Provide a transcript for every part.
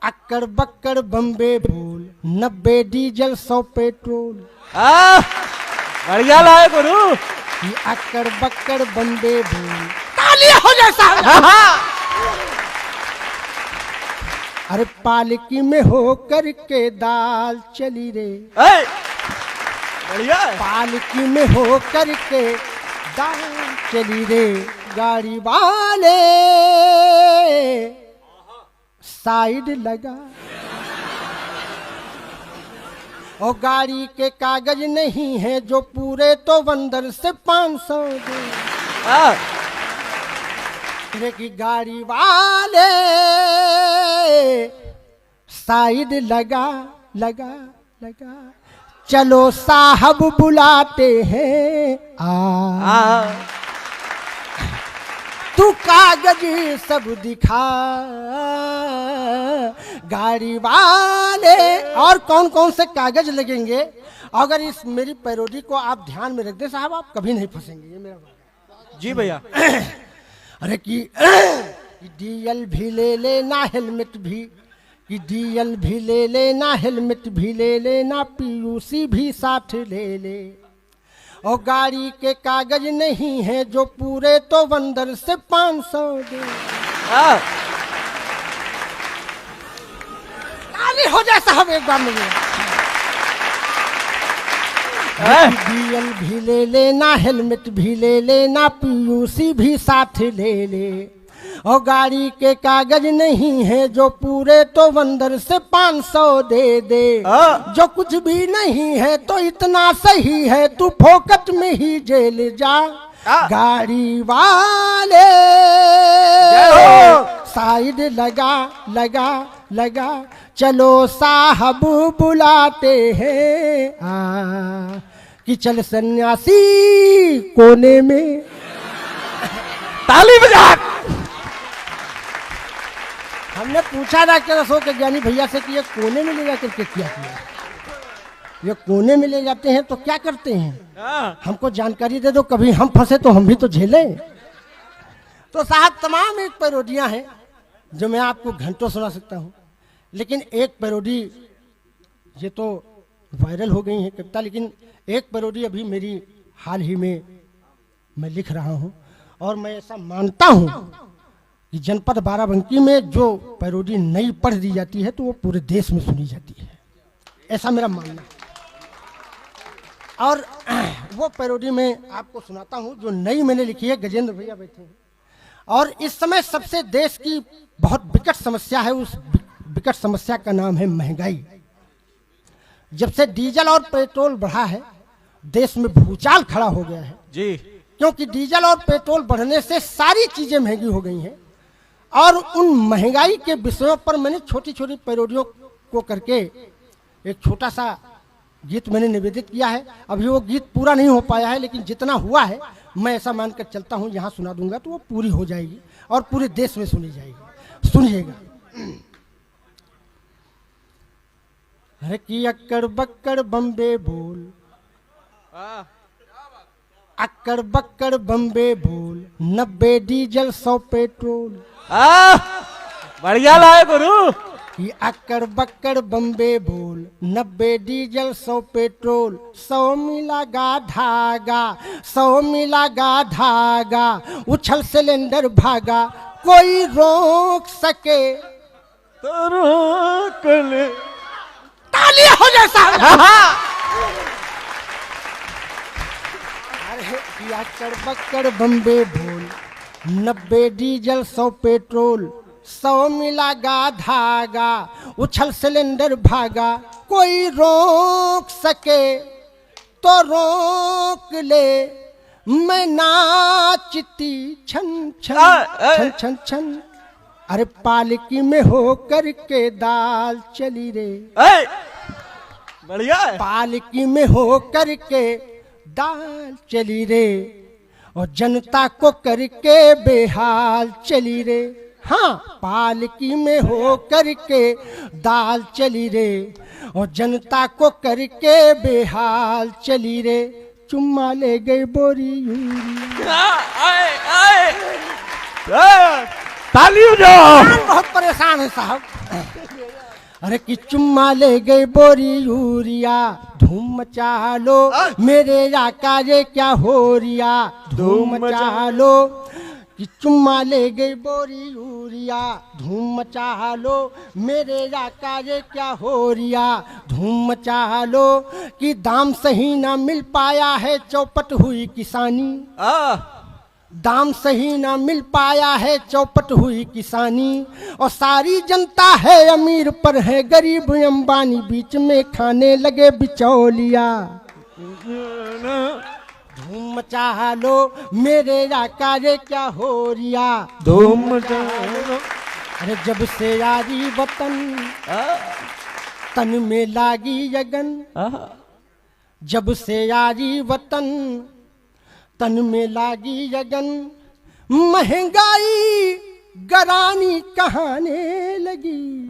अक्कड़ बक्कड़ बम्बे भूल, 90 diesel 100 petrol. बढ़िया लाए गुरु। ये अक्कड़ बक्कड़ बम्बे भूल, ताली हो जाए साहब। अरे पालकी में हो करके दाल चली रे, बढ़िया। पालकी में हो करके दाल चली रे, गाड़ी वाले साइड लगा, और गाड़ी के कागज नहीं है जो पूरे तो बंदर से 500 दे। की गाड़ी वाले साइड लगा लगा लगा, चलो साहब बुलाते हैं तू कागज सब दिखा गाड़ी वाले। और कौन कौन से कागज लगेंगे अगर इस मेरी पैरोडी को आप ध्यान में रख दे साहब, आप कभी नहीं फंसेंगे। ये मेरा जी भैया। अरे कि डीएल भी ले लेना, हेलमेट भी, कि डीएल भी ले लेना, हेलमेट भी ले लेना, पीयूसी भी साथ ले ले, और गाड़ी के कागज नहीं है जो पूरे तो बंदर से 500 दे। ताली हो जाए साहब एक बार में। डीएल भी ले लेना, हेलमेट भी ले लेना, पीयूसी भी साथ ले ले, और गाड़ी के कागज नहीं है जो पूरे तो बंदर से 500 दे दे। जो कुछ भी नहीं है तो इतना सही है, तू फोकट में ही जेल जा गाड़ी वाले साइड लगा लगा लगा, चलो साहब बुलाते हैं कि चल सन्यासी कोने में। ताली बजा। हमने पूछा डॉक्टर अशोक ज्ञानी भैया से कि ये कोने में ले जाकर के क्या किया, ये कोने में ले जाते हैं तो क्या करते हैं, हमको जानकारी दे दो, कभी हम फंसे तो हम भी तो झेलें। तो साहब तमाम एक पैरोडियां हैं जो मैं आपको घंटों सुना सकता हूँ, लेकिन एक पैरोडी ये तो वायरल हो गई है कविता, लेकिन एक पैरोडी अभी मेरी हाल ही में मैं लिख रहा हूँ, और मैं ऐसा मानता हूँ कि जनपद बाराबंकी में जो पैरोडी नई पढ़ दी जाती है तो वो पूरे देश में सुनी जाती है, ऐसा मेरा मानना है। और वो पैरोडी मैं आपको सुनाता हूँ जो नई मैंने लिखी है, गजेंद्र भैया बैठे हैं। और इस समय सबसे देश की बहुत विकट समस्या है, उस विकट समस्या का नाम है महंगाई। जब से डीजल और पेट्रोल बढ़ा है देश में भूचाल खड़ा हो गया है जी, क्योंकि डीजल और पेट्रोल बढ़ने से सारी चीजें महंगी हो गई हैं। और उन महंगाई के विषयों पर मैंने छोटी छोटी पैरोडियों को करके एक छोटा सा गीत मैंने निवेदित किया है। अभी वो गीत पूरा नहीं हो पाया है, लेकिन जितना हुआ है मैं ऐसा मानकर चलता हूँ यहाँ सुना दूंगा तो वो पूरी हो जाएगी और पूरे देश में सुनी जाएगी। सुनिएगा। अरे कि अक्कड़ बक्कड़ बम्बे बोल, अक्कड़ बक्कड़ बम्बे बोल, 90 डीजल 100 पेट्रोल। बढ़िया लाए गुरु। ये अक्कड़ बक्कड़ बम्बे बोल, 90 डीजल 100 पेट्रोल, 100 मिला गा धागा, 100 मिला गा धागा, उछल सिलेंडर भागा, कोई रोक सके तो रोक ले। ताली हो जाए साहब। अरे अक्कड़ बक्कड़ बम्बे बोल, 90 डीजल 100 पेट्रोल, 100 मिला गा धागा, उछल सिलेंडर भागा, कोई रोक सके तो रोक ले, मैं नाचती छन छन छन छन छन। अरे पालकी में हो करके दाल चली रे, बढ़िया। पालकी में हो करके दाल चली रे, और जनता को करके बेहाल चली रे। हाँ, पालकी में हो करके दाल चली रे, और जनता को करके बेहाल चली रे, चुम्मा ले गए बोरी यूरिया। ताली बजाओ। बहुत परेशान है साहब। अरे कि चुम्मा ले गए बोरी यूरिया, धूम मचा लो मेरे आका ये क्या हो रिया, धूम मचा लो। कि चुम्मा ले गई बोरी यूरिया, धूम मचा लो मेरे आका ये क्या हो रिया, धूम मचा लो। कि दाम सही ना मिल पाया है चौपट हुई किसानी, दाम सही ना मिल पाया है चौपट हुई किसानी। और सारी जनता है अमीर पर है गरीब अंबानी, बीच में खाने लगे बिचौलिया। धूम मचा लो मेरे आका ये क्या हो रिया, धूम मचा लो। अरे जब से यारी वतन तन में लागी यगन, जब से यारी वतन तन में लागी यगन, महंगाई गरानी कहाने लगी।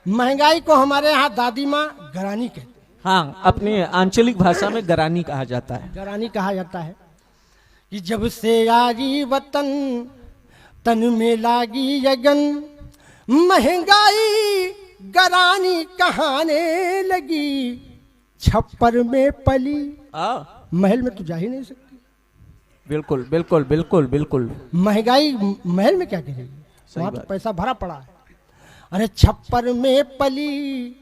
महंगाई को हमारे यहाँ दादी माँ गरानी कहते हैं। हाँ, अपनी आंचलिक भाषा में गरानी कहा जाता है। गरानी कहा जाता है। कि जब से यारी वतन तन में लागी यगन, महंगाई गरानी कहाने लगी। छप्पर में पली महल में तो जा ही नहीं सकती। बिल्कुल बिल्कुल बिल्कुल बिल्कुल। महंगाई महल में क्या करेगी, वहां तो पैसा भरा पड़ा है। अरे छप्पर में पली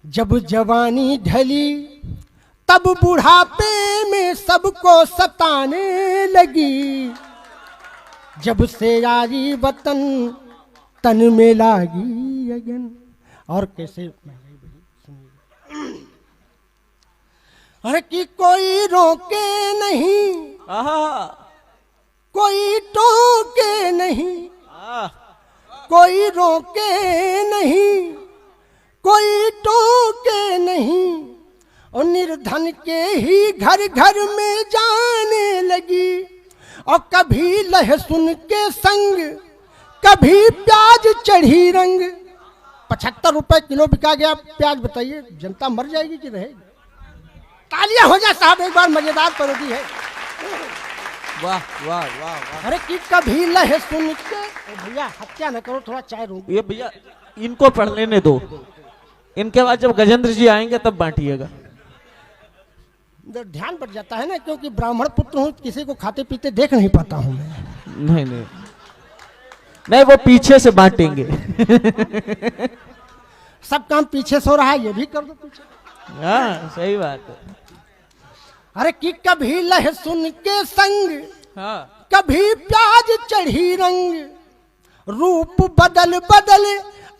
जब जवानी ढली, तब बुढ़ापे में सबको सताने लगी। जब से यारी वतन तन में लागी अगन। और कैसे महंगाई बढ़ी, अरे कि कोई रोके नहीं, कोई टोके नहीं, कोई रोके नहीं, कोई टोके नहीं। और निर्धन के ही घर घर में जाने लगी। और कभी लहसुन के संग कभी प्याज चढ़ी रंग। 75 रुपए किलो बिका गया प्याज, बताइए जनता मर जाएगी कि रहेगी। तालियां हो जाए साहब एक बार, मजेदार पैरोडी है। वाह वाह वाह वाह। अरे कि कभी लहसुन के, भैया हत्या न करो, थोड़ा चाय रो। ये भैया इनको पढ़ लेने दो, इनके बाद जब गजेंद्र जी आएंगे तब बांटिएगा। ध्यान बढ़ जाता है ना, क्योंकि ब्राह्मण पुत्र हूँ, किसी को खाते पीते देख नहीं पाता हूँ मैं। नहीं नहीं नहीं, वो पीछे से बांटेंगे। सब काम पीछे से हो रहा है, ये भी कर दो पीछे। हाँ सही बात है। अरे कि कभी लहसुन के संग हाँ, कभी प्याज चढ़ी रंग। रूप बदल बदल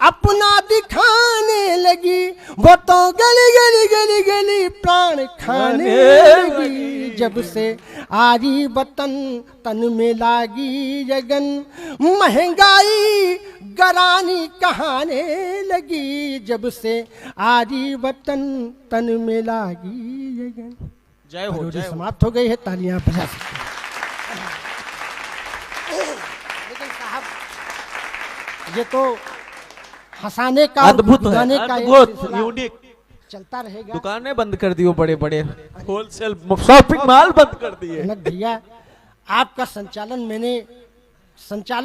अपना दिखाने लगी। वो तो गली गली गली गली प्राण खाने लगी। जब से आरी वतन तन में लागी जगन, महंगाई गरानी कहाने लगी। जब से आरी वतन तन में लागी जगन। जय हो, जय हो। समाप्त हो गई है, तालियां बजा सकते हैं। लेकिन साहब ये तो हंसाने का, अद्भुत है, गाने का अद्भुत, यूनिक चलता रहेगा। दुकानें बंद कर दी हो, बड़े बड़े होलसेल शॉपिंग मॉल बंद कर दिए। भैया आपका संचालन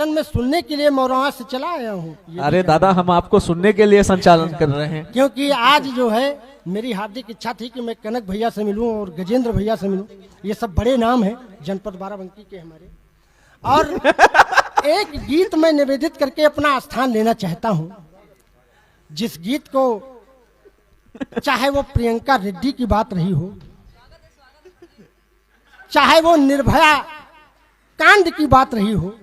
में सुनने के लिए मौरवा से चला आया हूँ। अरे दादा, हम आपको सुनने के लिए संचालन कर रहे हैं। क्योंकि आज जो है मेरी हार्दिक इच्छा थी कि मैं कनक भैया से मिलूं और गजेंद्र भैया से मिलूं। ये सब बड़े नाम हैं जनपद बाराबंकी के हमारे। और एक गीत मैं निवेदित करके अपना स्थान लेना चाहता हूं, जिस गीत को चाहे वो प्रियंका रेड्डी की बात रही हो, चाहे वो निर्भया कांड की बात रही हो,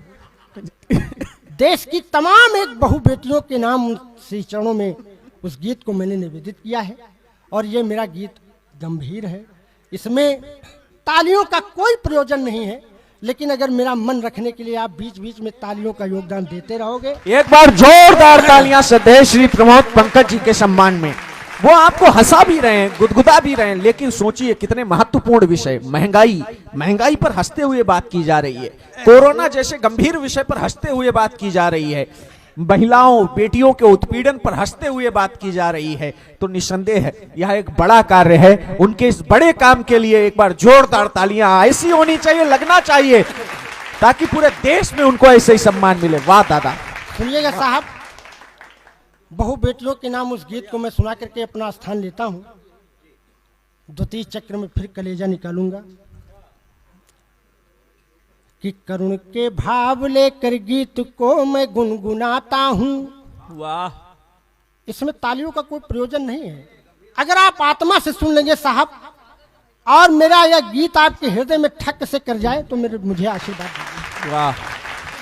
देश की तमाम एक बहु बेटियों के नाम श्री चरणों में उस गीत को मैंने निवेदित किया है। और ये मेरा गीत गंभीर है, इसमें तालियों का कोई प्रयोजन नहीं है। लेकिन अगर मेरा मन रखने के लिए आप बीच बीच में तालियों का योगदान देते रहोगे। एक बार जोरदार तालियां सदैव श्री प्रमोद पंकज जी के सम्मान में। वो आपको हंसा भी रहे हैं, गुदगुदा भी रहे हैं, लेकिन सोचिए कितने महत्वपूर्ण विषय, महंगाई पर हंसते हुए बात की जा रही है। कोरोना जैसे गंभीर विषय पर हंसते हुए बात की जा रही है। महिलाओं बेटियों के उत्पीड़न पर हंसते हुए बात की जा रही है। तो निस्संदेह है यह एक बड़ा कार्य है। उनके इस बड़े काम के लिए एक बार जोरदार तालियां ऐसी होनी चाहिए, लगना चाहिए, ताकि पूरे देश में उनको ऐसे ही सम्मान मिले। वाह दादा। सुनिएगा साहब, बहु बेटियों के नाम उस गीत को मैं सुना करके अपना स्थान लेता हूं। द्वितीय चक्र में फिर कलेजा निकालूंगा कि करुण के भाव लेकर गीत को मैं गुनगुनाता हूं। वाह, इसमें तालियों का कोई प्रयोजन नहीं है। अगर आप आत्मा से सुन लेंगे साहब और मेरा यह गीत आपके हृदय में ठक से कर जाए तो मुझे आशीर्वाद दीजिए। वाह,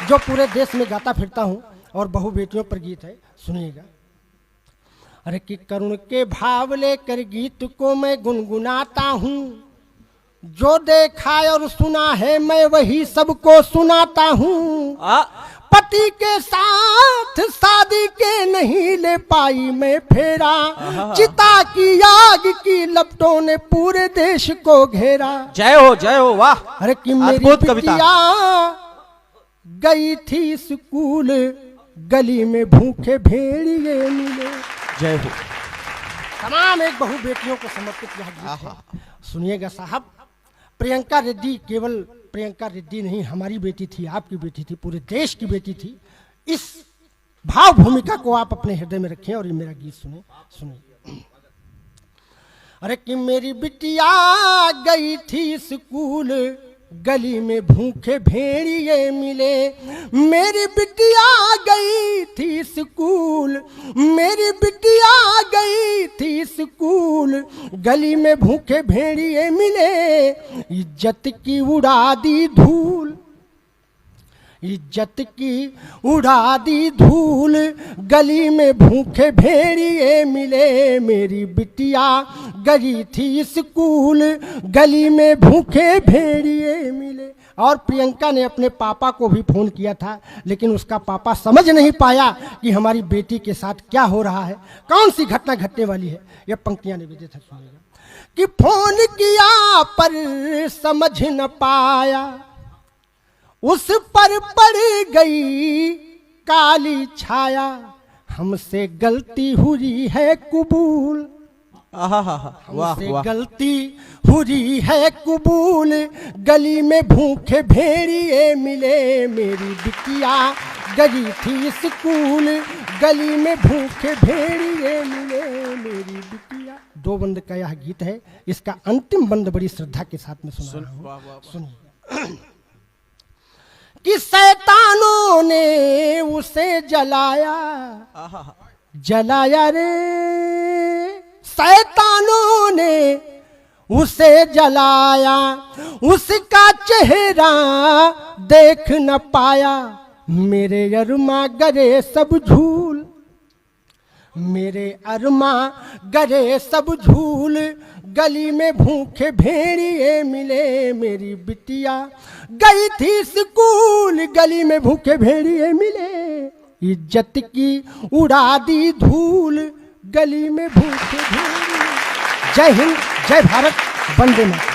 जो पूरे देश में गाता फिरता हूं और बहु बेटियों पर गीत है, सुनिएगा। अरे कि करुण के भाव लेकर गीत को मैं गुनगुनाता हूं, जो देखा और सुना है मैं वही सबको सुनाता हूं। पति के साथ शादी के नहीं ले पाई मैं फेरा, चिता की आग की लपटों ने पूरे देश को घेरा। जय हो, वाह। अरे कि मेरी बिटिया गई थी स्कूल, गली में भूखे भेड़िए मिले। जय हो। तमाम एक बहु बेटियों को समर्पित यह गीत है। सुनिएगा साहब, प्रियंका रेड्डी केवल प्रियंका रेड्डी नहीं, हमारी बेटी थी, आपकी बेटी थी, पूरे देश की बेटी थी। इस भाव भूमिका को आप अपने हृदय में रखें और ये मेरा गीत सुनिए। अरे कि मेरी बिटिया गई थी स्कूल, गली में भूखे भेड़िए मिले। मेरी बिटिया गई थी स्कूल, मेरी बिटिया गई थी स्कूल, गली में भूखे भेड़िए मिले। इज्जत की उड़ा दी धूल, इज्जत की उड़ा दी धूल, गली में भूखे भेड़िए मिले। मेरी बिटिया गई थी स्कूल, गली में भूखे भेड़िए मिले। और प्रियंका ने अपने पापा को भी फोन किया था, लेकिन उसका पापा समझ नहीं पाया कि हमारी बेटी के साथ क्या हो रहा है, कौन सी घटना घटने वाली है। यह पंक्तियां निवेदित है, सुनिएगा। कि फोन किया पर समझ न पाया, उस पर पड़ गई काली छाया, हमसे गलती हुई है कबूल। हमसे गलती हुई है कबूल, गली में भूखे भेड़िए मिले। मेरी बिटिया गई थी स्कूल, गली में भूखे भेड़िए मिले। मेरी बिटिया। दो बंद का यह गीत है। इसका अंतिम बंद बड़ी श्रद्धा के साथ में सुनिए। कि शैतानों ने उसे जलाया, जलाया रे, शैतानों ने उसे जलाया, उसका चेहरा देख न पाया। मेरे अरमा गरे सब झूल, मेरे अरमा गरे सब झूल, गली में भूखे भेड़िए मिले। मेरी बिटिया गई थी स्कूल, गली में भूखे भेड़िए मिले। इज्जत की उड़ा दी धूल, गली में भूखे भेड़िए। जय हिंद, जय भारत, वंदे मातरम।